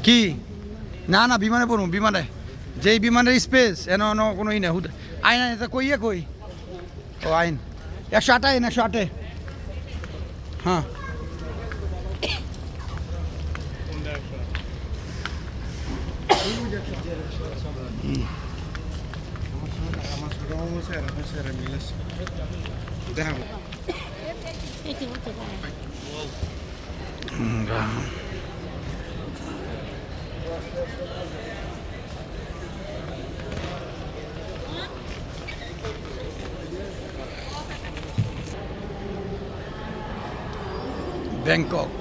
কি না না বিমানে পড়ব বিমানে যেই বিমানের স্পেস এন কোনো ই না আইন এটা কইয়ে কই ও আইন 108 আইন 108 হ্যাঁ ব্যাংকক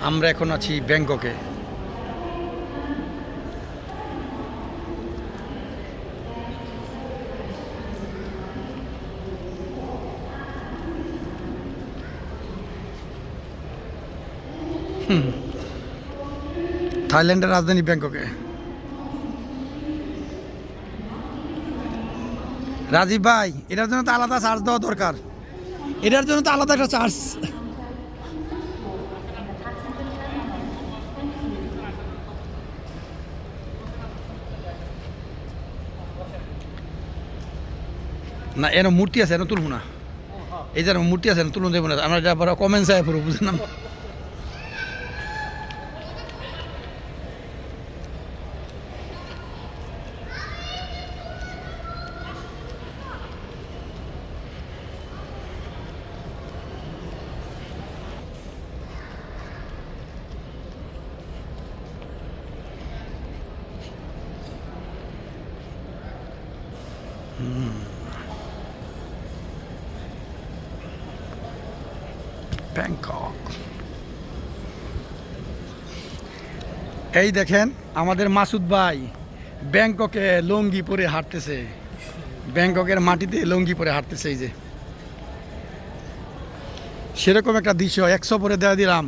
আমরা এখন আছি ব্যাংককে থাইল্যান্ডের রাজধানী ব্যাংককে রাজীব ভাই এটার জন্য তো আলাদা চার্জ দেওয়া দরকার এটার জন্য তো আলাদা একটা চার্জ না এর মূর্তি আছে এর তুলব না এই যে মূর্তি আছে তুলুন দেবো না আমরা যা বড় কমেন্টস আয় পুরো বুঝলাম ব্যাংকক এই দেখেন আমাদের মাসুদ ভাই ব্যাংককে লুঙ্গি পরে হাঁটতেছে ব্যাংককের মাটিতে লুঙ্গি পরে হাঁটতেছে এই যে সেরকম একটা দৃশ্য 100 পরে দেওয়া দিলাম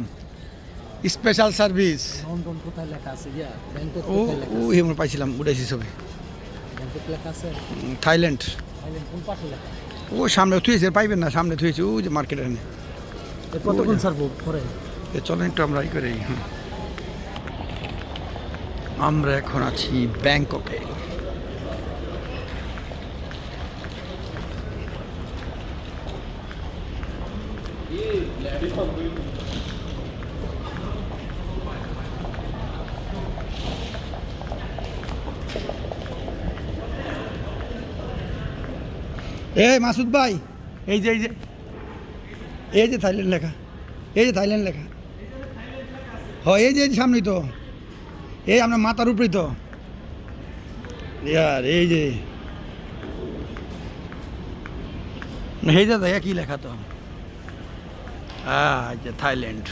স্পেশাল সার্ভিস ও ও আমরা পাইছিলাম উঠেছি ছবি থাইল্যান্ড ও সামনে থুয়েছে পাইবেন না সামনে থুয়েছে ও যে মার্কেটের কতক্ষণ ছাড়বো পরে চলেন একটু আমরা করে আমরা এখন আছি ব্যাংককে এই মাসুদ ভাই এই যে থাইল্যান্ড লেখা এই যে থাইল্যান্ড লেখা হয় এই যে সামনেই তো এই আপনার মাথার উপরেই তো ইয়ার এই যে এই যে কি লেখা তো যে থাইল্যান্ড